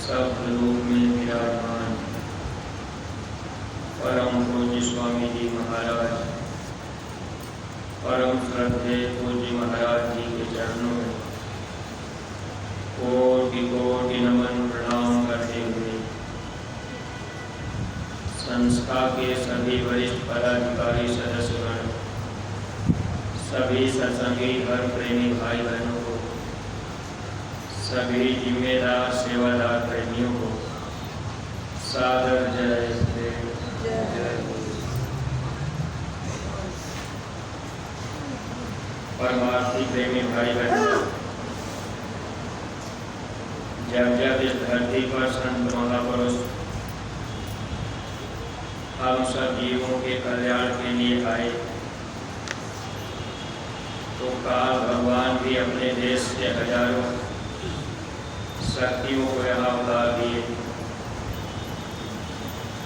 सब लोग में विराजमान परम पूज्य स्वामी जी महाराज, परम श्रद्धेय पूज्य महाराज जी के चरणों में कोटि कोटि नमन प्रणाम करते हुए संस्था के सभी वरिष्ठ पदाधिकारी सदस्यगण, सभी सत्संगी धर्म प्रेमी भाई बहनों को, सभी जिम्मेदार सेवादार प्रेमियों को सादर जय जय। परमार्थी प्रेमी भाई बहनों, जब जब इस धरती पर संत महापुरुष हम सब जीवों के कल्याण के लिए आए, तो काल भगवान भी अपने देश से हजारों शक्तियों को यहाँ उतार दिए।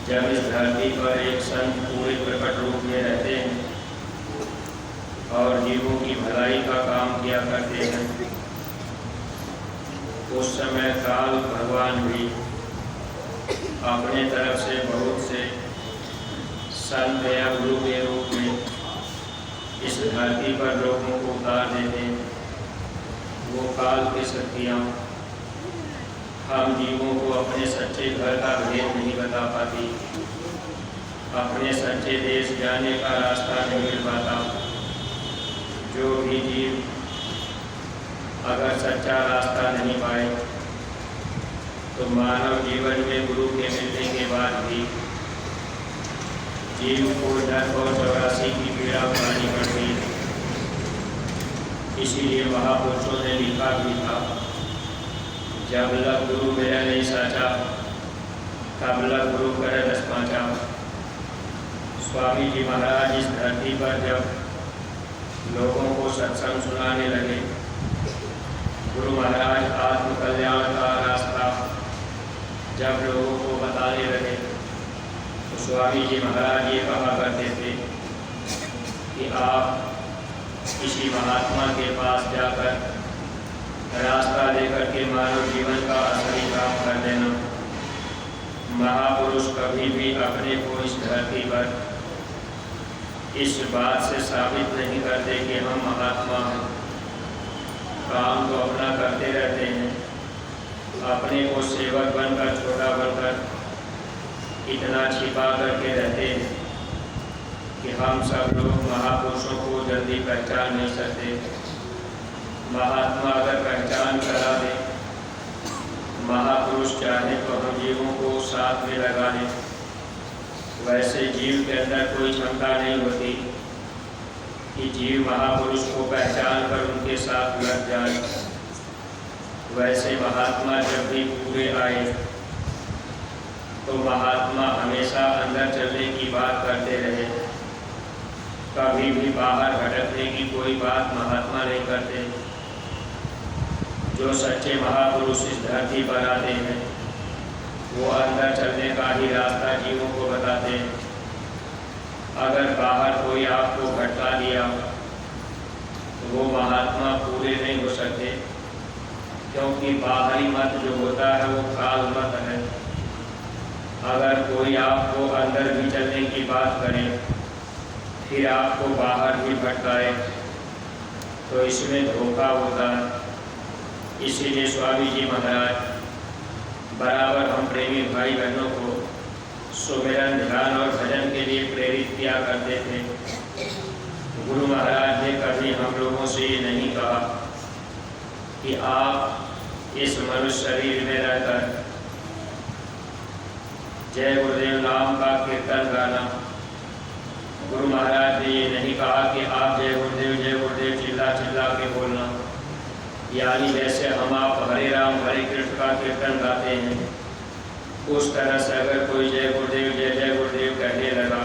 जब इस धरती पर एक संत पूरे प्रकट रूप में रहते हैं और जीवों की भलाई का काम किया करते हैं, उस समय काल भगवान भी अपने तरफ से बहुत से संत या गुरु के रूप में इस धरती पर लोगों को उतार देते हैं। वो काल की शक्तियाँ हम जीवों को अपने सच्चे घर का भेद नहीं बता पाती, अपने सच्चे देश जाने का रास्ता नहीं मिल पाता। जो भी जीव अगर सच्चा रास्ता नहीं पाए तो मानव जीवन में गुरु के मिलने के बाद भी जीव को जन्म और 84 की पीड़ा उठानी पड़ती है। इसीलिए महापुरुषों ने लिखा भी था, जब लग गुरु मेरा नहीं साचा, तब लग गुरु करे दस पाँचा। स्वामी जी महाराज इस धरती पर जब लोगों को सत्संग सुनाने लगे, गुरु महाराज आत्म कल्याण का रास्ता जब लोगों को बताने लगे, तो स्वामी जी महाराज ये कहा करते थे कि आप किसी महात्मा के पास जाकर रास्ता लेकर के मानव जीवन का असली काम कर देना। महापुरुष कभी भी अपने को इस धरती पर इस बात से साबित नहीं करते कि हम महात्मा हैं। काम तो अपना करते रहते हैं, अपने को सेवक बनकर, छोटा बनकर इतना छिपा करके रहते हैं कि हम सब लोग महापुरुषों को जल्दी पहचान नहीं सकते। महात्मा अगर पहचान करा दे, महापुरुष चाहे तो हम जीवों को साथ में लगा लें। वैसे जीव के अंदर कोई क्षमता नहीं होती कि जीव महापुरुष को पहचान कर उनके साथ लग जाए। वैसे महात्मा जब भी पूरे आए तो महात्मा हमेशा अंदर चलने की बात करते रहे, कभी भी बाहर भटकने की कोई बात महात्मा नहीं करते। जो सच्चे महापुरुष इस धरती पर आते हैं, वो अंदर चलने का ही रास्ता जीवों को बताते हैं। अगर बाहर कोई आपको भटका दिया तो वो महात्मा पूरे नहीं हो सकते, क्योंकि बाहरी मत जो होता है वो काल मत है। अगर कोई आपको अंदर भी चलने की बात करे, फिर आपको बाहर भी भटकाए, तो इसमें धोखा होता है। इसीलिए स्वामी जी महाराज बराबर हम प्रेमी भाई बहनों को सुमिरन, ध्यान और भजन के लिए प्रेरित किया करते थे। गुरु महाराज ने कभी हम लोगों से ये नहीं कहा कि आप इस मनुष्य शरीर में रहकर जय गुरुदेव नाम का कीर्तन गाना। गुरु महाराज ने ये नहीं कहा कि आप जय गुरुदेव चिल्ला चिल्ला के बोलना। यानी जैसे हम आप हरे राम हरे कृष्ण का कीर्तन गाते हैं, उस तरह से अगर कोई जय गुरुदेव कहने लगा,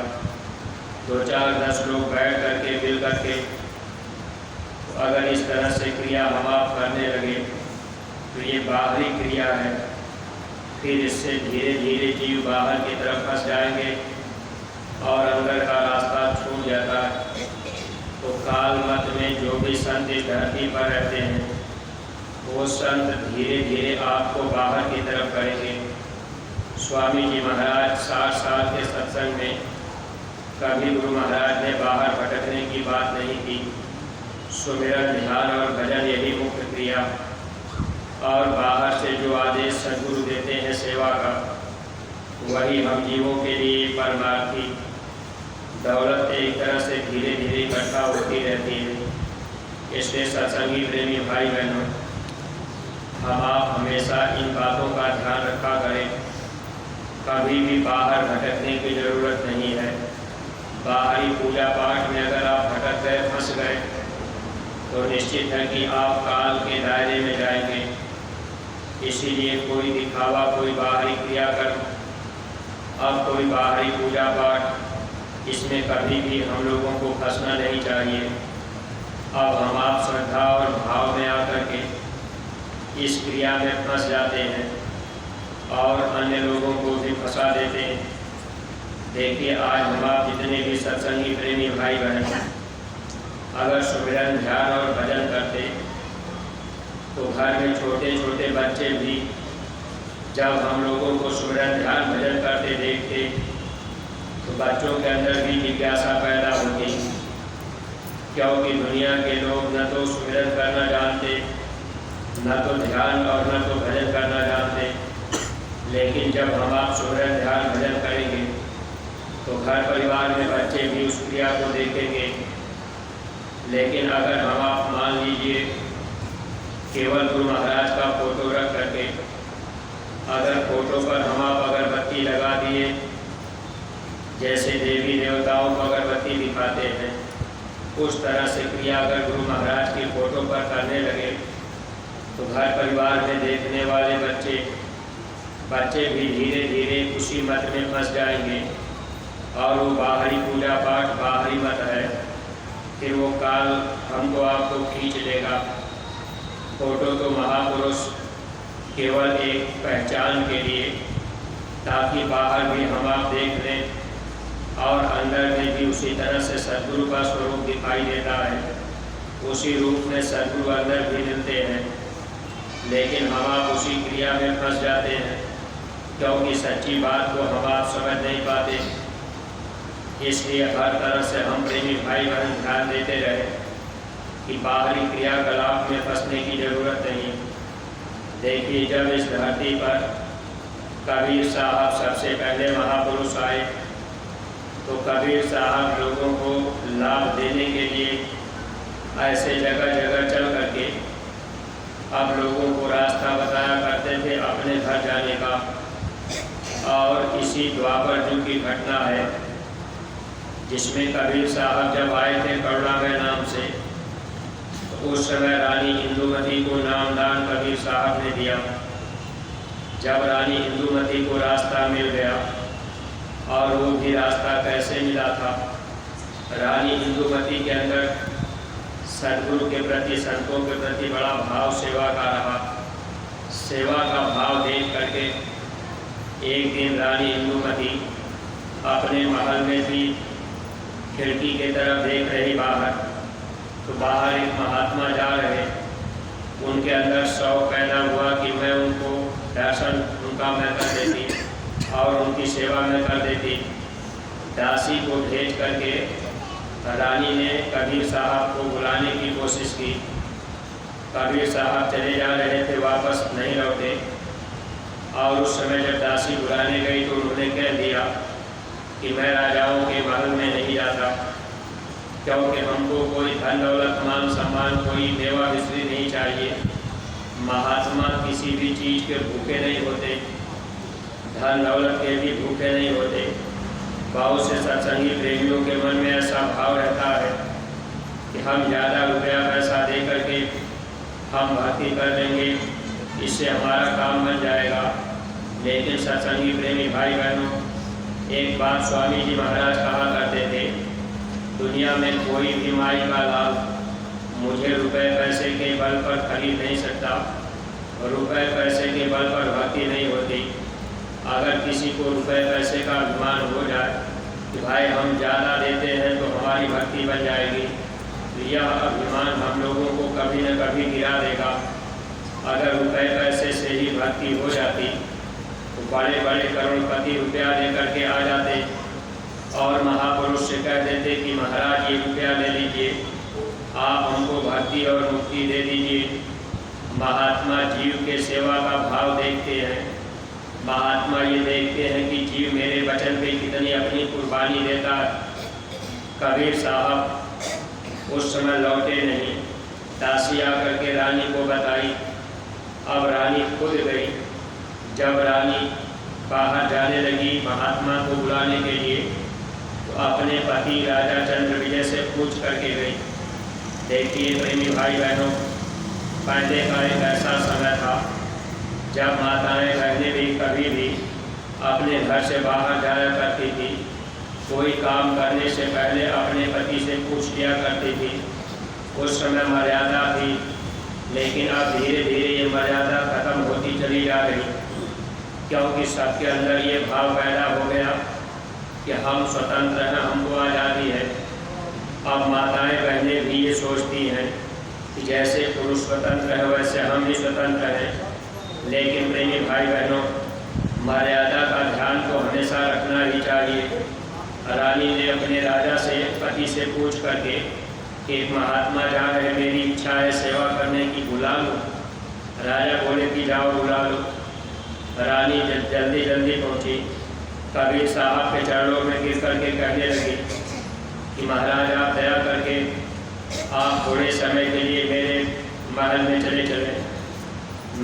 2 4 10 लोग बैठ करके मिल करके अगर इस तरह से क्रिया हम आप करने लगे तो ये बाहरी क्रिया है। फिर इससे धीरे धीरे जीव बाहर की तरफ फंस जाएंगे और भी संत इस धरती पर रहते हैं, वो संत धीरे धीरे आपको बाहर की तरफ करेंगे। स्वामी जी महाराज 60 साल के सत्संग में कभी गुरु महाराज ने बाहर भटकने की बात नहीं की। सुमिरन, ध्यान और भजन यही मुख्य क्रिया, और बाहर से जो आदेश सद्गुरु देते हैं सेवा का, वही हम जीवों के लिए परमार्थी। दौलत एक तरह से धीरे धीरे इकट्ठा होती रहती है। इसलिए सत्संगी प्रेमी भाई बहनों, हम आप हमेशा इन बातों का ध्यान रखा करें। कभी भी बाहर भटकने की ज़रूरत नहीं है। बाहरी पूजा पाठ में अगर आप भटक गए, फंस गए, तो निश्चित है कि आप काल के दायरे में जाएंगे। इसीलिए कोई दिखावा, कोई बाहरी क्रियाकर्म, अब कोई बाहरी पूजा पाठ, इसमें कभी भी हम लोगों को फंसना नहीं चाहिए। अब हम आप श्रद्धा और भाव में आकर के इस क्रिया में फंस जाते हैं और अन्य लोगों को भी फंसा देते हैं। देखिए, आज हम आप जितने भी सत्संगी प्रेमी भाई बहन अगर सुमिरन, ध्यान और भजन करते, तो घर में छोटे छोटे बच्चे भी जब हम लोगों को सुमिरन, ध्यान, भजन करते देखते, तो बच्चों के अंदर भी जिज्ञासा पैदा होती। क्योंकि दुनिया के लोग न तो सुमिरन करना जानते, न तो ध्यान और न तो भजन करना जानते। लेकिन जब हम आप सुमिरन, ध्यान, भजन करेंगे, तो घर परिवार में बच्चे भी उस क्रिया को देखेंगे। लेकिन अगर हम आप मान लीजिए केवल गुरु महाराज का फोटो रख करके, अगर फोटो पर हम आप अगरबत्ती लगा दिए, जैसे देवी देवताओं को अगरबत्ती दिखाते हैं, उस तरह से क्रिया अगर गुरु महाराज की फोटो पर करने लगे, तो घर परिवार में देखने वाले बच्चे भी धीरे धीरे उसी मत में फंस जाएंगे। और वो बाहरी पूजा पाठ, बाहरी मत है, फिर वो काल हमको आपको खींच लेगा। फोटो तो महापुरुष केवल एक पहचान के लिए, ताकि बाहर भी हम आप देख लें और अंदर में भी उसी तरह से सद्गुरु का स्वरूप दिखाई देता है। उसी रूप में सद्गुरु अंदर भी मिलते हैं। लेकिन हम आप उसी क्रिया में फंस जाते हैं, क्योंकि सच्ची बात को हम आप समझ नहीं पाते। इसलिए हर तरह से हम प्रेमी भाई बहन ध्यान देते रहे कि बाहरी क्रियाकलाप में फंसने की ज़रूरत नहीं। देखिए, जब इस धरती पर कबीर साहब सबसे पहले महापुरुष आए, तो कबीर साहब लोगों को लाभ देने के लिए ऐसे जगह जगह चल करके अब लोगों को रास्ता बताया करते थे अपने घर जाने का। और इसी द्वापर युग की घटना है, जिसमें कबीर साहब जब आए थे करुणामय नाम से, तो उस समय रानी इंदुमती को नामदान कबीर साहब ने दिया। जब रानी इंदुमती को रास्ता मिल गया, और वो भी रास्ता कैसे मिला था, रानी इंदुमती के अंदर सद्गुरु के प्रति, संतों के प्रति बड़ा भाव सेवा का रहा। सेवा का भाव देख करके एक दिन रानी इंदुमती अपने महल में भी खिड़की की तरफ देख रही बाहर, तो बाहर एक महात्मा जा रहे। उनके अंदर शौक पैदा हुआ कि मैं उनको दर्शन उनका मैं कर देती और उनकी सेवा में कर देती। दासी को भेज करके रानी ने कबीर साहब को बुलाने की कोशिश की। कबीर साहब चले जा रहे थे, वापस नहीं लौटे। और उस समय जब दासी बुलाने गई तो उन्होंने कह दिया कि मैं राजाओं के महल में नहीं जाता, क्योंकि हमको कोई धन दौलत, मान सम्मान, कोई मेवा मिश्री नहीं चाहिए। महात्मा किसी भी चीज़ के भूखे नहीं होते, धन दौलत के भी भूखे नहीं होते। बहुत से सत्संगी प्रेमियों के मन में ऐसा भाव रहता है कि हम ज़्यादा रुपया पैसा दे करके हम भक्ति कर देंगे, इससे हमारा काम बन जाएगा। लेकिन सत्संगी प्रेमी भाई बहनों, एक बात स्वामी जी महाराज कहा करते थे, दुनिया में कोई भी माई का लाल मुझे रुपए पैसे के बल पर खरीद नहीं सकता, और रुपए पैसे के बल पर भक्ति नहीं होती। अगर किसी को रुपए पैसे का अभिमान हो जाए कि भाई हम ज़्यादा देते हैं तो हमारी भक्ति बन जाएगी, तो यह अभिमान हम लोगों को कभी न कभी गिरा देगा। अगर रुपए पैसे से ही भक्ति हो जाती तो बड़े बड़े करोड़पति रुपया लेकर के आ जाते और महापुरुष से कह देते कि महाराज ये रुपया ले लीजिए, आप हमको भक्ति और मुक्ति दे दीजिए। महात्मा जीव के सेवा का भाव देखते हैं। महात्मा ये देखते हैं कि जीव मेरे वचन पे कितनी अपनी कुर्बानी देता है। कबीर साहब उस समय लौटे नहीं। दासी आकर के रानी को बताई। अब रानी खुद गई। जब रानी बाहर जाने लगी महात्मा को बुलाने के लिए तो अपने पति राजा चंद्र विजय से पूछ करके गई। देखिए प्रेमी भाई बहनों, पहले का एक ऐसा समय था जब माताएं बहनें भी कभी भी अपने घर से बाहर जाया करती थी। कोई काम करने से पहले अपने पति से पूछ लिया करती थी। उस समय मर्यादा थी, लेकिन अब धीरे धीरे ये मर्यादा खत्म होती चली जा रही, क्योंकि सबके अंदर ये भाव पैदा हो गया कि हम स्वतंत्र हैं, हमको आज़ादी है। अब माताएं बहनें भी ये सोचती हैं कि जैसे पुरुष स्वतंत्र है वैसे हम भी स्वतंत्र हैं। लेकिन प्रेमी भाई बहनों, मर्यादा का ध्यान तो हमेशा रखना ही चाहिए। रानी ने अपने राजा से पति से पूछ करके कि एक महात्मा जा रहे, मेरी इच्छा है सेवा करने की, बुला लो। राजा बोले कि जाओ बुला लो। रानी जल्दी जल्दी पहुंची। कबीर साहब के चरणों में गिर करके कहने लगी कि महाराज आप दया करके आप थोड़े समय के लिए मेरे महल में चले चले,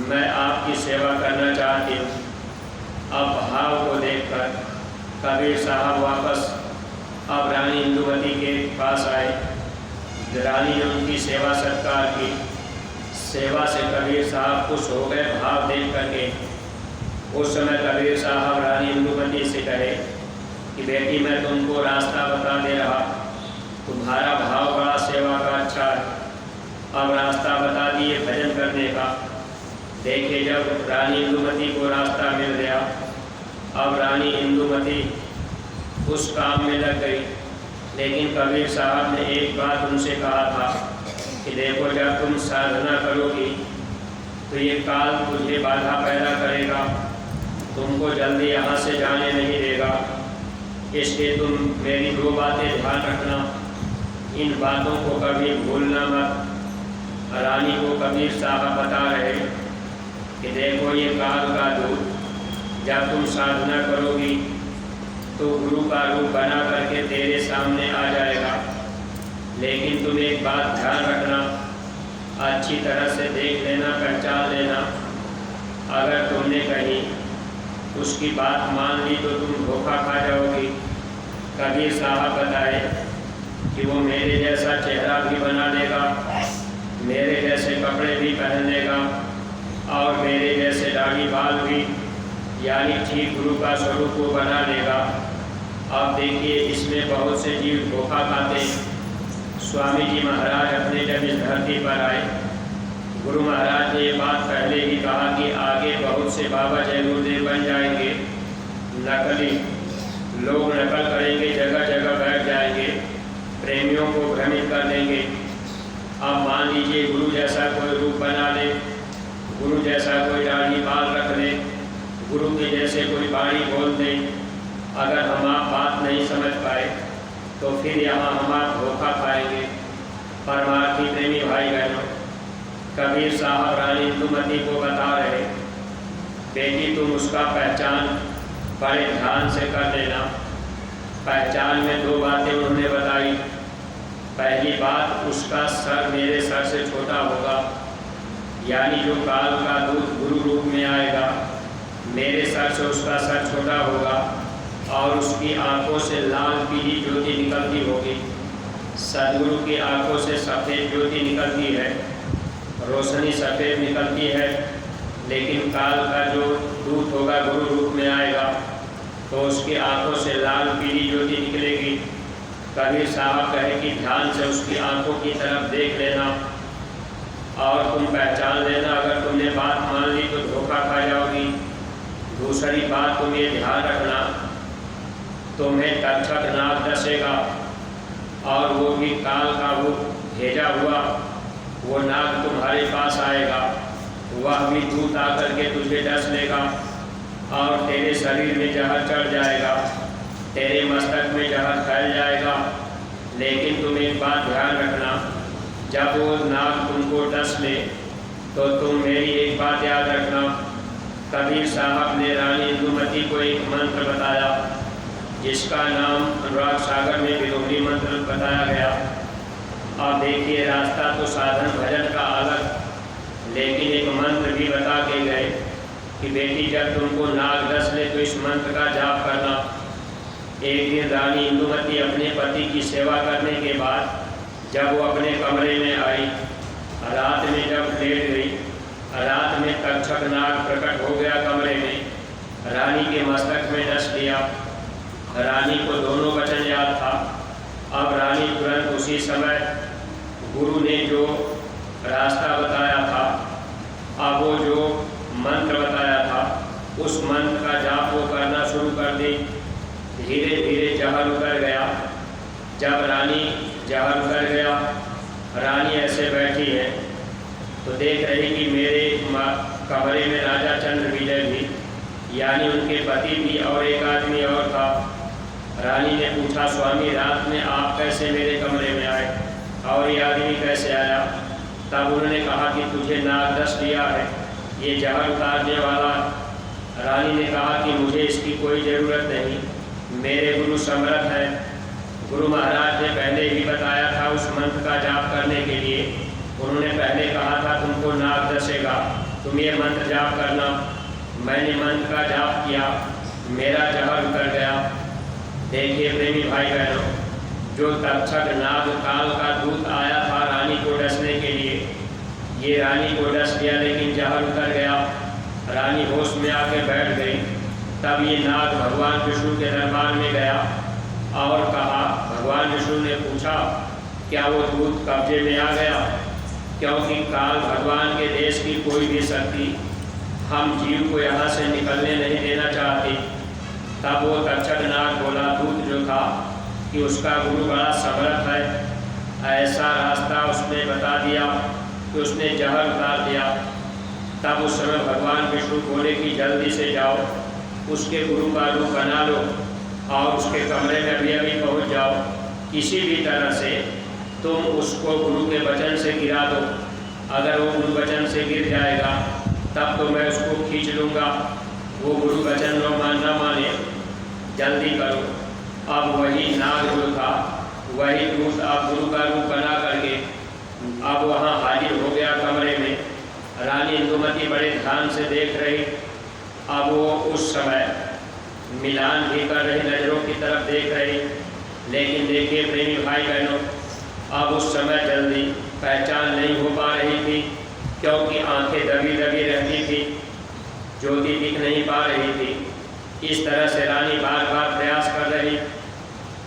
मैं आपकी सेवा करना चाहती हूँ। अब भाव को देखकर कबीर साहब वापस अब रानी इंदुमती के पास आए। रानी ने उनकी सेवा सत्कार की। सेवा से कबीर साहब खुश हो गए भाव देख करके। उस समय कबीर साहब रानी इंदुमती से कहे कि बेटी मैं तुमको रास्ता बता दे रहा, तुम्हारा भाव बड़ा सेवा का अच्छा है, अब रास्ता बता दिए भजन करने का। देखिए जब रानी इंदुमती को रास्ता मिल गया, अब रानी इंदुमती उस काम में लग गई। लेकिन कबीर साहब ने एक बात उनसे कहा था कि देखो जब तुम साधना करोगी तो ये काल तुझे बाधा पैदा करेगा, तुमको जल्दी यहाँ से जाने नहीं देगा। इसलिए तुम मेरी दो बातें ध्यान रखना, इन बातों को कभी भूलना मत। रानी को कबीर साहब बता रहे कि देखो ये काल का दूत, जब तुम साधना करोगी तो गुरु का रूप बना करके तेरे सामने आ जाएगा। लेकिन तुम एक बात ध्यान रखना, अच्छी तरह से देख लेना, पहचान लेना। अगर तुमने कहीं उसकी बात मान ली तो तुम धोखा खा जाओगी। कबीर साहब बताए कि वो मेरे जैसा चेहरा भी बना लेगा, मेरे जैसे कपड़े भी पहन लेगा और मेरे जैसे दाढ़ी बाल भी, यानी ठीक गुरु का स्वरूप को बना लेगा। अब देखिए इसमें बहुत से जीव धोखा खाते हैं। स्वामी जी महाराज अपने जब इस धरती पर आए, गुरु महाराज ने ये बात पहले ही कहा कि आगे बहुत से बाबा जय गुरुदेव बन जाएंगे, नकली लोग नकल करेंगे, जगह जगह बैठ जाएंगे, प्रेमियों को भ्रमित कर देंगे। अब मान लीजिए गुरु जैसा कोई रूप बना ले, गुरु जैसा कोई दाढ़ी बाल रख ले, गुरु के जैसे कोई बाणी बोल दे। अगर हम आप बात नहीं समझ पाए तो फिर यहाँ हम आप धोखा खाएंगे। परमार्थी प्रेमी भाई बहनों, कबीर साहब रानी इंदुमती को बता रहे, बेटी तुम उसका पहचान बड़े ध्यान से कर लेना। पहचान में दो बातें उन्होंने बताई। पहली बात, उसका सर मेरे सर से छोटा होगा, यानी जो काल का दूत गुरु रूप में आएगा मेरे सर से उसका सर छोटा होगा और उसकी आंखों से लाल पीली ज्योति निकलती होगी। सदगुरु की आंखों से सफ़ेद ज्योति निकलती है, रोशनी सफ़ेद निकलती है। लेकिन काल का जो दूत होगा गुरु रूप में आएगा तो उसकी आंखों से लाल पीली ज्योति निकलेगी। कबीर साहब कहे कि ध्यान से उसकी आंखों की तरफ देख लेना और तुम पहचान लेना। अगर तुमने बात मान ली तो धोखा खा जाओगी। दूसरी बात तुम ये ध्यान रखना, तुम्हें तक्षक नाग दसेगा और वो भी काल का रूप भेजा हुआ वो नाग तुम्हारे पास आएगा, वह भी दूत आकर के तुझे डस लेगा और तेरे शरीर में जहर चढ़ जाएगा, तेरे मस्तक में जहर फैल जाएगा। लेकिन तुम एक बात ध्यान रखना, जब वो नाग तुमको डस ले तो तुम मेरी एक बात याद रखना। कबीर साहब ने रानी इंदुमती को एक मंत्र बताया जिसका नाम अनुराग सागर में विरोधी मंत्र बताया गया। अब देखिए, रास्ता तो साधन भजन का अलग, लेकिन एक मंत्र भी बता के गए कि बेटी जब तुमको नाग डस ले तो इस मंत्र का जाप करना। एक दिन रानी इंदुमती अपने पति की सेवा करने के बाद जब वो अपने कमरे में आई, रात में जब लेट गई, रात में तक्षक नाग प्रकट हो गया कमरे में, रानी के मस्तक में डस लिया। रानी को दोनों वचन याद था। अब रानी तुरंत उसी समय गुरु ने जो रास्ता बताया था, अब वो जो मंत्र बताया था, उस मंत्र का जाप वो करना शुरू कर दी। धीरे धीरे जहर उतर गया। जब रानी जहर उतर गया, रानी ऐसे बैठी है तो देख रही कि मेरे कमरे में राजा चंद्र विजय भी, यानी उनके पति भी और एक आदमी और था। रानी ने पूछा, स्वामी रात में आप कैसे मेरे कमरे में आए और ये आदमी कैसे आया? तब उन्होंने कहा कि तुझे नाग डस लिया है, ये जहर उतारने वाला। रानी ने कहा कि मुझे इसकी कोई ज़रूरत नहीं, मेरे गुरु समर्थ हैं। गुरु महाराज ने पहले ही बताया था उस मंत्र का जाप करने के लिए। उन्होंने पहले कहा था तुमको नाग डसेगा, तुम ये मंत्र जाप करना। मैंने मंत्र का जाप किया, मेरा जहर उतर गया। देखिए प्रेमी भाई बहनों, जो तक्षक नाग काल का दूत आया था रानी को डसने के लिए, ये रानी को डस लिया लेकिन जहर उतर गया। रानी होश में आके बैठ गई। तब ये नाग भगवान विष्णु के दरबार में गया और कहा, भगवान विष्णु ने पूछा क्या वो दूत कब्जे में आ गया? क्योंकि काल भगवान के देश की कोई भी शक्ति हम जीव को यहाँ से निकलने नहीं देना चाहती। तब वो तक्षक नाग बोला, दूत जो था, कि उसका गुरु बड़ा समर्थ है। ऐसा रास्ता उसने बता दिया कि उसने जहर उतार दिया। तब उस समय भगवान विष्णु बोले कि जल्दी से जाओ, उसके गुरु का रूप बना लो और उसके कमरे में अभी अभी पहुँच जाओ। किसी भी तरह से तुम उसको गुरु के वचन से गिरा दो। अगर वो गुरु वचन से गिर जाएगा तब तो मैं उसको खींच लूँगा। वो गुरु वचन लो मानना माने, जल्दी करो। अब वही नाग जो था, वही दूत अब गुरु का रूप बना करके अब वहाँ हाजिर हो गया कमरे में। रानी इंदुमती बड़े ध्यान से देख रही। अब वो उस समय मिलान भी कर रही, नज़रों की तरफ देख रही। लेकिन देखिए प्रेमी भाई बहनों, अब उस समय जल्दी पहचान नहीं हो पा रही थी, क्योंकि आंखें दबी दबी रहती थी, ज्योति दिख नहीं पा रही थी। इस तरह से रानी बार बार प्रयास कर रही।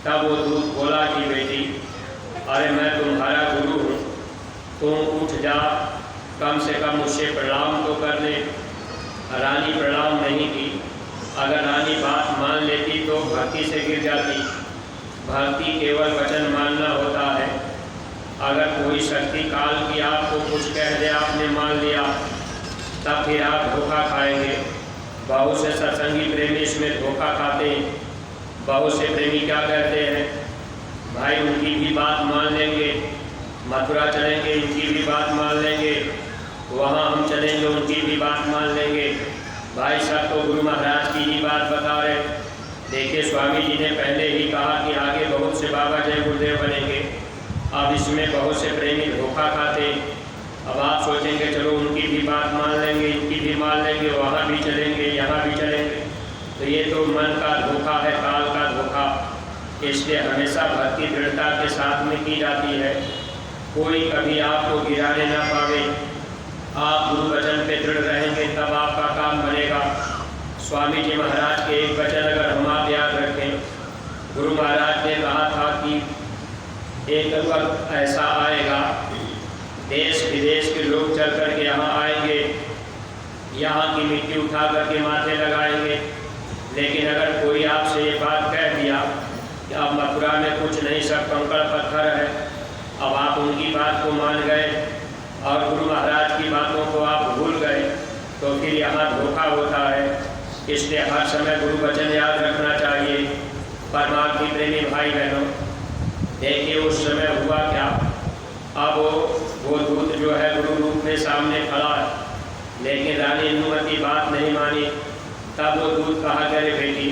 तब वो दूत बोला कि बेटी, अरे मैं तुम्हारा गुरु हूँ, तुम उठ जा, कम से कम मुझसे प्रणाम तो कर ले। रानी प्रणाम नहीं की। अगर रानी बात मान लेती तो भक्ति से गिर जाती। भक्ति केवल वचन मानना होता है। अगर कोई शक्ति काल की आपको कुछ कह दे, आपने मान लिया, तब फिर आप धोखा खाएंगे। बहुत से सत्संगी प्रेमी इसमें धोखा खाते हैं। बहुत से प्रेमी क्या कहते हैं, भाई उनकी भी बात मान लेंगे, मथुरा चलेंगे, उनकी भी बात मान लेंगे, वहाँ हम चलेंगे, उनकी भी बात मान लेंगे। भाई सब तो गुरु महाराज की ही बात बता रहे। देखिए स्वामी जी ने पहले ही कहा कि आगे बहुत से बाबा जय गुरुदेव बनेंगे। अब इसमें बहुत से प्रेमी धोखा खाते। अब आप सोचेंगे चलो उनकी भी बात मान लेंगे, इनकी भी मान लेंगे, वहाँ भी चलेंगे, यहाँ भी चलेंगे, तो ये तो मन का धोखा है, काल का धोखा। इसलिए हमेशा भक्ति दृढ़ता के साथ में की जाती है। कोई कभी आपको गिराने ना पावे। आप गुरु वचन पे दृढ़ रहेंगे तब आपका काम बनेगा। स्वामी जी महाराज के एक वचन अगर हम आप याद रखें, गुरु महाराज ने कहा था कि एक वक्त ऐसा आएगा, देश विदेश के लोग चल कर के यहाँ आएंगे, यहाँ की मिट्टी उठा करके माथे लगाएंगे। लेकिन अगर कोई आपसे ये बात कह दिया कि अब मथुरा में कुछ नहीं, सब कंकड़ पत्थर है, अब आप उनकी बात को मान गए और गुरु महाराज की बातों को आप भूल गए तो फिर यहाँ धोखा होता है। इसलिए हर समय गुरु वचन याद रखना चाहिए। परमार्थी प्रेमी भाई बहनों, देखिए उस समय हुआ क्या। अब वो दूत जो है गुरु रूप में सामने खड़ा है, लेकिन रानी इंदुमती बात नहीं मानी। तब वो दूत कहा, करे बेटी,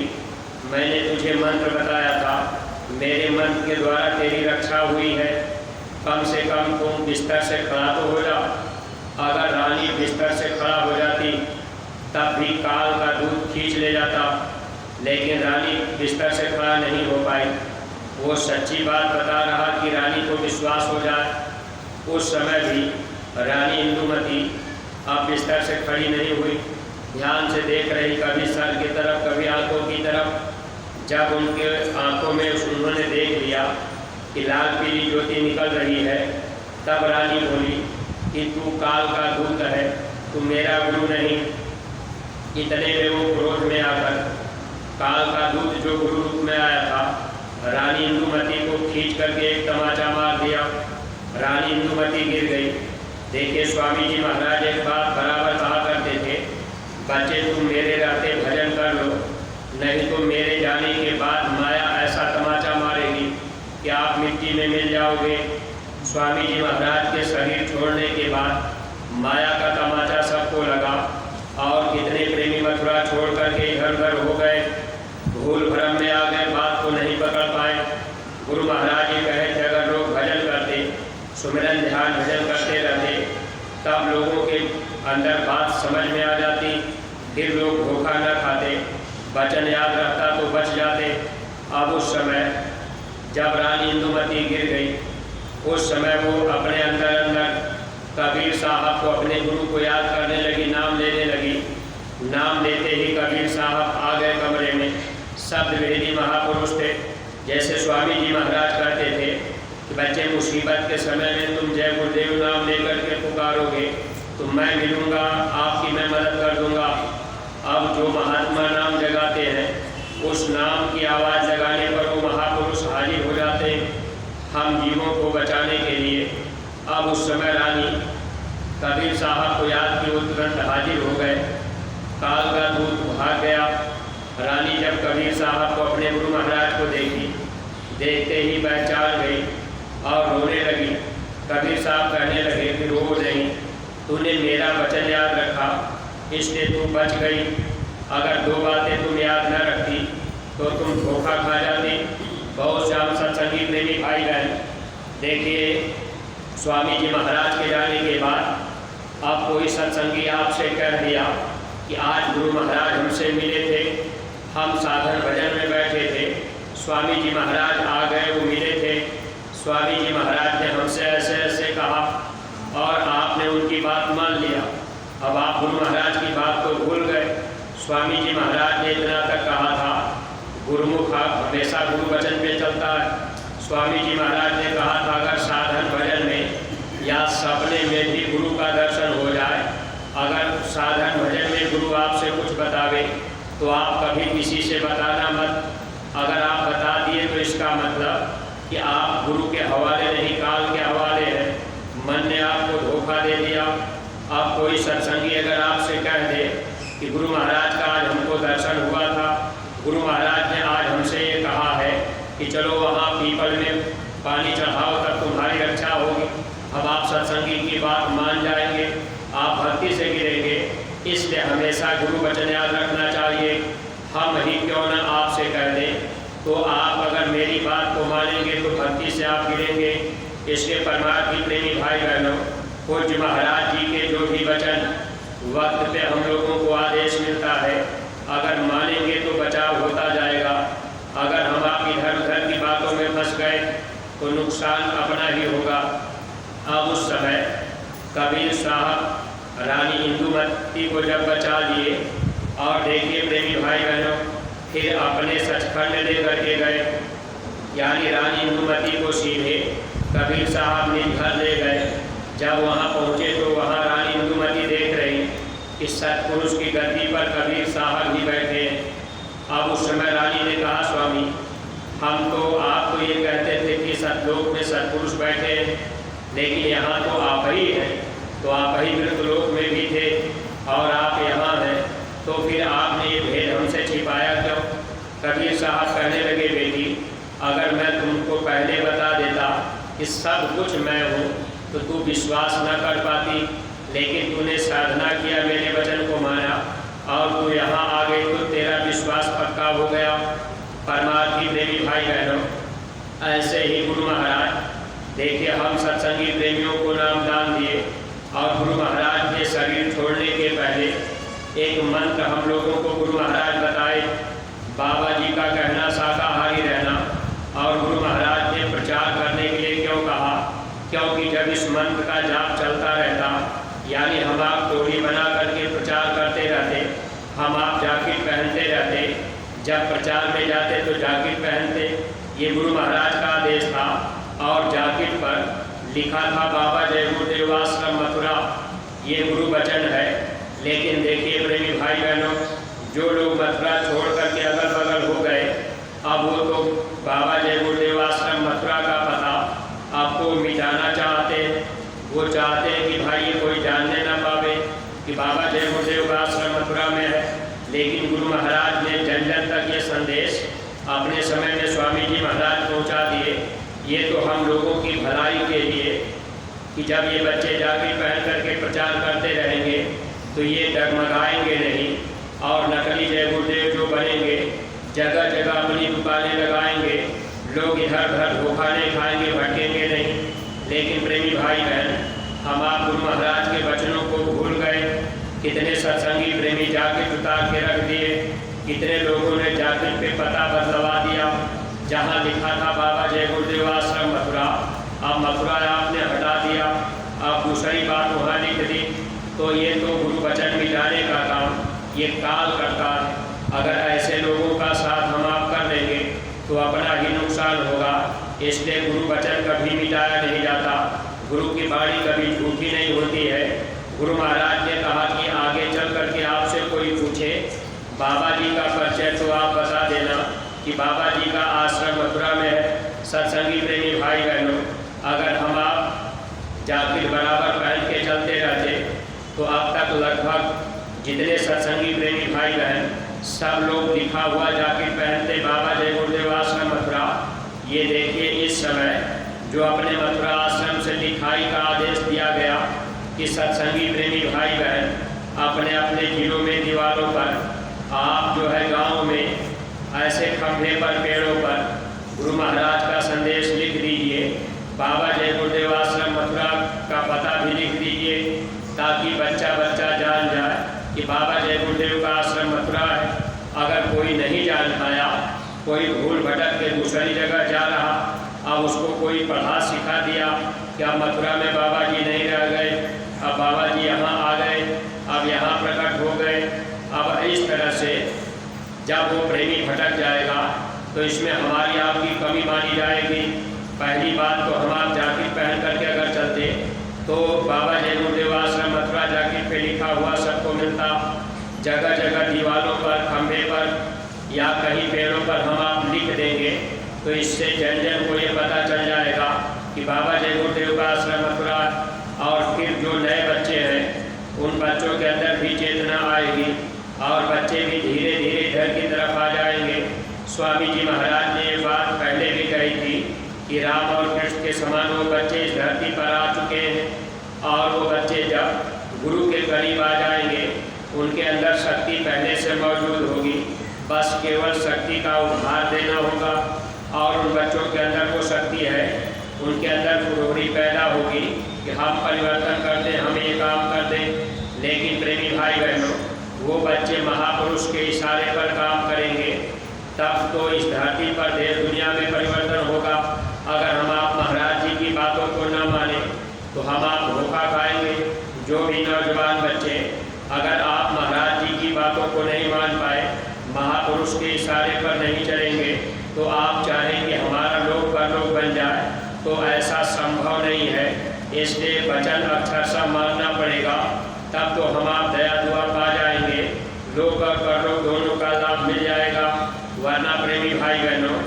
मैंने तुझे मंत्र बताया था, मेरे मंत्र के द्वारा तेरी रक्षा हुई है, कम से कम तुम बिस्तर से खड़ा तो हो जा। अगर रानी बिस्तर से खड़ा हो जाती तब भी काल का दूत खींच ले जाता, लेकिन रानी बिस्तर से खड़ा नहीं हो पाई। वो सच्ची बात बता रहा कि रानी को विश्वास हो जाए। उस समय भी रानी इंदुमती अब बिस्तर से खड़ी नहीं हुई, ध्यान से देख रही, कभी सर की तरफ कभी आंखों की तरफ। जब उनके आंखों में उन्होंने देख लिया कि लाल पीली ज्योति निकल रही है, तब रानी बोली कि तू काल का दूत है, तू मेरा गुरु नहीं। इतने में वो क्रोध में आकर काल का दूत जो गुरु रूप में आया था, रानी इंदुमती को खींच करके एक तमाचा मार दिया। रानी इंदुमती गिर गई। देखिए स्वामी जी महाराज एक बात बराबर कहा करते थे, बच्चे तुम मेरे रहते भजन कर लो, नहीं तो मेरे जाने के बाद माया ऐसा तमाचा मारेगी कि आप मिट्टी में मिल जाओगे। स्वामी जी महाराज के शरीर छोड़ने के बाद माया का तमाचा सबको लगा और कितने प्रेमी मथुरा छोड़ करके इधर उधर हो गए, भूल भ्रम में आ गए, बात को नहीं पकड़ पाए। गुरु महाराज ये कहे थे, अगर लोग भजन करते, सुमिरन ध्यान भजन करते रहते, तब लोगों के अंदर बात समझ में आ जाती, फिर लोग धोखा न खाते, वचन याद रहता तो बच जाते। अब उस समय जब रानी इंदुमती गिर गई, उस समय वो अपने अंदर अंदर कबीर साहब को, अपने गुरु को याद करने लगी, नाम लेने लगी। नाम लेते ही कबीर साहब आ गए कमरे में। शब्द वेदी महापुरुष थे। जैसे स्वामी जी महाराज कहते थे कि बच्चे मुसीबत के समय में तुम जय गुरुदेव नाम लेकर के पुकारोगे तो मैं मिलूँगा, आपकी मैं मदद कर दूँगा। अब जो महात्मा नाम जगाते हैं, उस नाम की आवाज़ लगाने पर वो महापुरुष हाजिर हो जाते हैं हम जीवों को बचाने के लिए। अब उस समय रानी कबीर साहब को याद की, वो तुरंत हाजिर हो गए। काल का दूत भाग गया। रानी जब कबीर साहब को, अपने गुरु महाराज को देखी, देखते ही पहचान गई और रोने लगी। कबीर साहब कहने लगे कि रो नहीं, तूने मेरा वचन याद रखा, इसलिए तू बच गई। अगर दो बातें तुम याद न रखती तो तुम धोखा खा जाती। बहुत श्याम सत्संगी प्रेमी भाई बहन, देखिए स्वामी जी महाराज के जाने के बाद अब कोई सत्संगी आपसे कह दिया कि आज गुरु महाराज हमसे मिले थे, हम साधन भजन में बैठे थे, स्वामी जी महाराज आ गए, वो मिले थे, स्वामी जी महाराज ने हमसे ऐसे ऐसे कहा और आपने उनकी बात मान लिया। अब आप गुरु महाराज की बात को भूल गए। स्वामी जी महाराज ने इतना तक कहा था, गुरुमुख हमेशा गुरु वचन पे चलता है। स्वामी जी महाराज ने कहा था, अगर साधन भजन में या सपने में भी गुरु का दर्शन हो जाए, अगर साधन भजन में गुरु आपसे कुछ बतावे तो आप कभी किसी से बताना मत। अगर आप बता दिए तो इसका मतलब कि आप गुरु के हवाले नहीं, काल के हवाले हैं। मन ने आपको धोखा दे दिया। अब कोई सत्संगी अगर आपसे कह दे कि गुरु महाराज का आज हमको दर्शन हुआ था, गुरु महाराज ने आज हमसे ये कहा है कि चलो वहाँ पीपल में पानी चढ़ाओ तब तुम्हारी रक्षा होगी। अब आप सत्संगी की बात मान जाएंगे, आप भक्ति से गिरेंगे। इसलिए हमेशा गुरु वचन याद रखना चाहिए। हम ही क्यों न आपसे कह दें, तो आप अगर मेरी बात को मानेंगे तो भक्ति से आप गिरेंगे। इसके परमार्थी प्रेमी भाई बहनों, पूज्य महाराज जी के जो भी वचन वक्त पे हम लोगों को आदेश मिलता है, अगर मानेंगे तो बचाव होता जाएगा। अगर हम आप इधर उधर की बातों में फंस गए तो नुकसान अपना ही होगा। अब उस समय कबीर साहब रानी इंदुमती को जब बचा लिए और देखिए प्रेमी भाई बहनों, फिर अपने सचखंड लेकर के गए, यानी रानी इंदुमती को सीधे कबीर साहब ने घर ले गए। जब वहाँ पहुँचे तो वहाँ रानी इंदुमती देख रही कि सतपुरुष की गद्दी पर कबीर साहब ही बैठे हैं। अब उस समय रानी ने कहा, स्वामी हम तो आपको ये कहते थे कि सतलोक में सत्पुरुष बैठे हैं, लेकिन यहाँ तो आप ही हैं, तो आप ही मृतलोक में भी थे और आप यहाँ हैं, तो फिर आपने ये भेद हमसे छिपाया क्यों? कबीर साहब कहने लगे, बेटी अगर मैं तुमको पहले बता देता कि सब कुछ मैं हूँ तो तू विश्वास न कर पाती, लेकिन तूने साधना किया, मेरे वचन को माना और तू यहाँ आ गई तो तेरा विश्वास पक्का हो गया। परमार्थी प्रेमी भाई बहनों, ऐसे ही गुरु महाराज देखिए, हम सत्संगी प्रेमियों को नाम दान दिए और गुरु महाराज के शरीर छोड़ने के पहले एक मंत्र हम लोगों को गुरु महाराज बताए। बाबा जी का कहना शाकाहारी रहना, और गुरु महाराज ने प्रचार करने के लिए क्यों कहा? क्योंकि जब इस मंत्र का जाप चलता रहता, यानी हम आप टोली बना करके प्रचार करते रहते, हम आप जैकेट पहनते रहते, जब प्रचार में जाते तो जैकेट पहनते, ये गुरु महाराज का आदेश था। और जैकेट पर लिखा था बाबा जय गुरुदेव आश्रम मथुरा, ये गुरु वचन है। लेकिन देखिए प्रेमी भाई बहनों, जो लोग मथुरा छोड़ करके अगल बगल हो गए, अब वो तो बाबा जय गुरुदेव आश्रम मथुरा का पता आपको मिटाना चाहते हैं। वो चाहते हैं कि भाई ये कोई जानने ना पावे कि बाबा जय गुरुदेव का आश्रम मथुरा में है। लेकिन गुरु महाराज ने जन जन तक ये संदेश अपने समय में स्वामी जी महाराज पहुंचा दिए। ये तो हम लोगों की भलाई के लिए कि जब ये बच्चे जाके पहन करके प्रचार करते रहेंगे तो ये डगमगाएंगे नहीं, और नकली जय गुरुदेव जो बनेंगे, जगह जगह अपनी दुकानें लगाएंगे, लोग इधर उधर धोखा नहीं खाएंगे, भटकेंगे नहीं। लेकिन प्रेमी भाई बहन, हम आप गुरु महाराज के वचनों को भूल गए। कितने सत्संगी प्रेमी जाकेट उतार के रख दिए, कितने लोगों ने जाकेट पे पता बदलवा दिया। जहाँ लिखा था बाबा जय गुरुदेव आश्रम मथुरा, अब मथुरा आपने हटा दिया, अब दूसरी बात वहाँ लिख दी। तो ये तो गुरु वचन मिटाने का काम ये काल करता है। अगर ऐसे लोगों का साथ हम आप कर देंगे तो अपना ही नुकसान होगा। इसलिए गुरु वचन कभी मिटाया नहीं जाता, गुरु की बाणी कभी झूठी नहीं होती है। गुरु महाराज ने कहा कि आगे चल करके आपसे कोई पूछे बाबा जी का परिचय तो आप बता देना कि बाबा जी का आश्रम मथुरा में है। सत्संगी प्रेमी भाई बहनों, अगर हम आप जाकेट बराबर पहन के चलते रहते तो अब तक लगभग जितने सत्संगी प्रेमी भाई बहन सब लोग लिखा हुआ जाकेट पहनते बाबा जय गुरुदेव आश्रम मथुरा। ये देखिए इस समय जो अपने मथुरा आश्रम से लिखाई का आदेश दिया गया कि सत्संगी प्रेमी भाई बहन अपने अपने जिलों में दीवारों पर, आप जो है गाँव में ऐसे खंभे पर, पेड़ों पर गुरु महाराज का संदेश लिख दीजिए, बाबा जय गुरुदेव आश्रम मथुरा का पता भी लिख दीजिए, ताकि बच्चा बच्चा जान जाए कि बाबा जय गुरुदेव का आश्रम मथुरा है। अगर कोई नहीं जान पाया, कोई भूल भटक के दूसरी जगह जा रहा, अब उसको कोई पढ़ा सिखा दिया कि अब मथुरा में बाबा जी नहीं रह गए, अब बाबा जी यहाँ आ गए, अब यहाँ प्रकट हो गए। अब इस तरह से जब वो प्रेमी भटक जाएगा तो इसमें हमारी आपकी कमी मानी जाएगी। पहली बात तो हम आप जाकेट पहन करके अगर चलते तो बाबा जय गुरुदेव आश्रम मथुरा जाकेट पे लिखा हुआ सबको मिलता। जगह जगह दीवारों पर, खंभे पर या कहीं पेड़ों पर हम आप लिख देंगे तो इससे जन जन को ये पता चल जाएगा कि बाबा जय गुरुदेव का आश्रम मथुरा। और फिर जो नए बच्चे हैं उन बच्चों के अंदर भी चेतना आएगी और बच्चे भी धीरे धीरे इधर की तरफ आ जाएंगे। स्वामी जी महाराज ने ये बात पहले भी कही थी कि राम और कृष्ण के समान वो बच्चे इस धरती पर आ चुके हैं, और वो बच्चे जब गुरु के करीब आ जाएंगे उनके अंदर शक्ति पहले से मौजूद होगी, बस केवल शक्ति का उद्धार देना होगा। और उन बच्चों के अंदर वो शक्ति है, उनके अंदर फुरौरी पैदा होगी कि हम परिवर्तन कर दें, हम ये काम कर दें। लेकिन प्रेमी भाई बहनों, वो बच्चे महापुरुष के इशारे पर काम करेंगे, तब तो इस धरती पर देश दुनिया में परिवर्तन होगा। अगर हम आप महाराज जी की बातों को न माने तो हम आप धोखा खाएंगे। जो भी नौजवान बच्चे अगर आप महाराज जी की बातों को नहीं मान पाए, महापुरुष के इशारे पर नहीं चलेंगे, तो आप चाहें कि हमारा लोक परलोक बन जाए, तो ऐसा संभव नहीं है। इसलिए वचन अक्षरशः मानना पड़ेगा, तब तो हम आप दया दुआ पा जाएंगे, लोक और परलोक दोनों का लाभ मिल जाएगा। वरना प्रेमी भाई बहनों,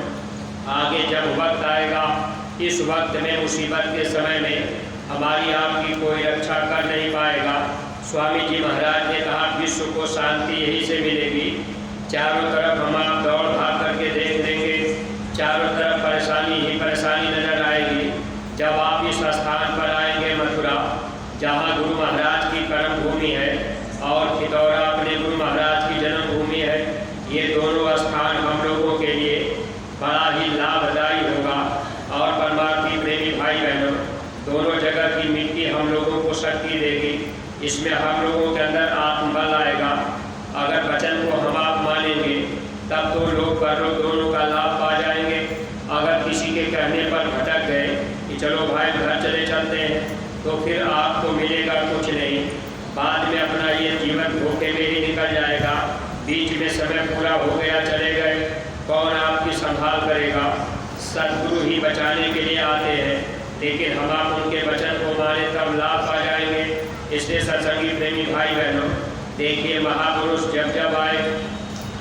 आगे जब वक्त आएगा इस वक्त में मुसीबत के समय में हमारी आपकी कोई रक्षा कर नहीं पाएगा। स्वामी जी महाराज ने कहा विश्व को शांति यही से मिलेगी। चारों तरफ हम आप दौड़ भाग करके देख लेंगे, चारों तरफ परेशानी ही परेशानी नजर आएगी। जब आप इस स्थान पर आएंगे मथुरा, जहाँ गुरु महाराज की कर्म भूमि है और खितौरा अपने गुरु महाराज की जन्मभूमि है, ये दोनों स्थान हम लोगों के लिए बड़ा ही लाभदायी होगा। और परमार्थी प्रेमी भाई बहनों, दोनों जगह की मिट्टी हम लोगों को शक्ति देगी। इसमें हम लोगों के अंदर आत्मबल आएगा। अगर वचन को हम आप मानेंगे तब तो लोग परलोक दोनों का लाभ पा जाएंगे। अगर किसी के कहने पर भटक गए कि चलो भाई घर चले चलते हैं, तो फिर आपको मिलेगा कुछ नहीं। बाद में अपना ये जीवन धोखे में ही निकल जाएगा। बीच में समय पूरा हो गया, चले गए, कौन आपकी संभाल करेगा। सद्गुरु ही बचाने के लिए आते हैं, लेकिन हम आप उनके वचन को माने तब लाभ पा जाएंगे। इसलिए सत्संगी प्रेमी भाई बहनों, देखिए महापुरुष जब जब आए,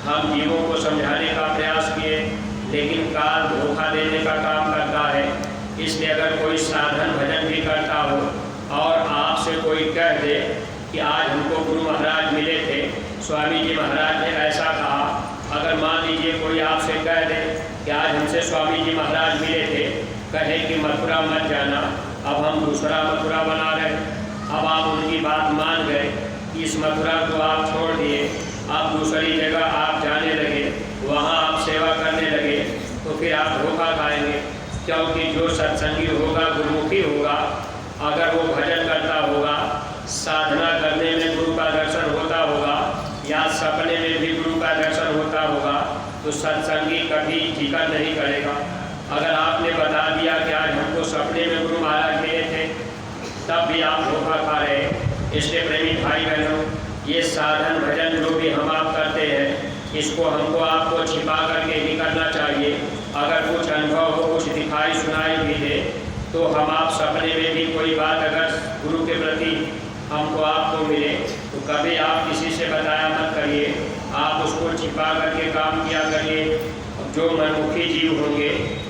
हम जीवों को समझाने का प्रयास किए, लेकिन काल धोखा देने का काम करता है। इसलिए अगर कोई साधन भजन भी करता हो और आपसे कोई कह दे कि आज हमको गुरु महाराज मिले थे, स्वामी जी महाराज ने ऐसा कहा, अगर मान लीजिए कोई आपसे कह दे कि आज हमसे स्वामी जी महाराज मिले थे, कहे कि मथुरा मत जाना, अब हम दूसरा मथुरा बना रहे। अब आप उनकी बात मान गए, इस मथुरा को आप छोड़ दिए, आप दूसरी जगह आप जाने लगे, वहाँ आप सेवा करने लगे, तो फिर आप धोखा खाएंगे। क्योंकि जो सत्संगी होगा, गुरुमुखी होगा, अगर वो भजन करता होगा, साधना करने में गुरु का दर्शन होता होगा या सपने में भी गुरु का दर्शन होता होगा, तो सत्संगी कभी जिक्र नहीं करेगा। अगर आपने बता दिया कि आज हमको सपने में गुरु महाराज मिले थे, तब भी आप धोखा खा रहे हैं। इसलिए प्रेमी भाई बहनों, ये साधन भजन जो भी हम आप करते हैं, इसको हमको आपको छिपा करके ही करना चाहिए। अगर कुछ अनुभव हो, कुछ दिखाई सुनाई भी दे, तो हम आप सपने में भी कोई बात अगर गुरु के प्रति हमको आपको मिले, तो कभी आप किसी से बताया मत करिए, आप उसको छिपा करके काम किया करिए। जो मनमुखी जीव होंगे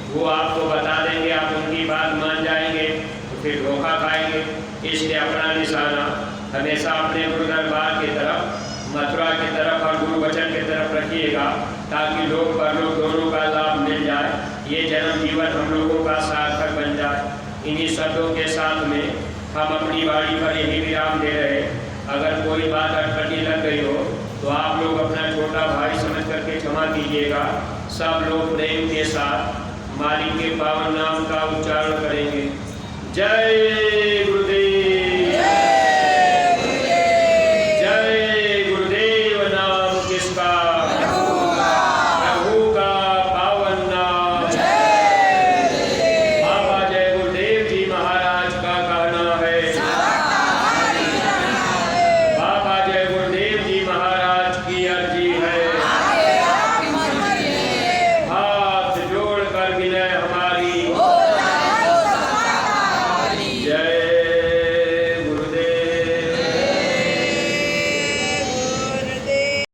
वो आपको बता देंगे, आप उनकी बात मान जाएंगे, तो फिर धोखा खाएंगे। इसलिए अपना निशाना हमेशा अपने गुरु दरबार की तरफ, मथुरा की तरफ और गुरु वचन की तरफ रखिएगा, ताकि लोग परलोक दोनों का लाभ मिल जाए, ये जन्म जीवन हम लोगों का सार्थक बन जाए। इन्हीं शब्दों के साथ में हम अपनी वाणी पर यही विराम दे रहे। अगर कोई बात अटपटी लग गई हो तो आप लोग अपना छोटा भाई समझ करके क्षमा कीजिएगा। सब लोग प्रेम के साथ मालिक के पावन नाम का उच्चारण करेंगे। जय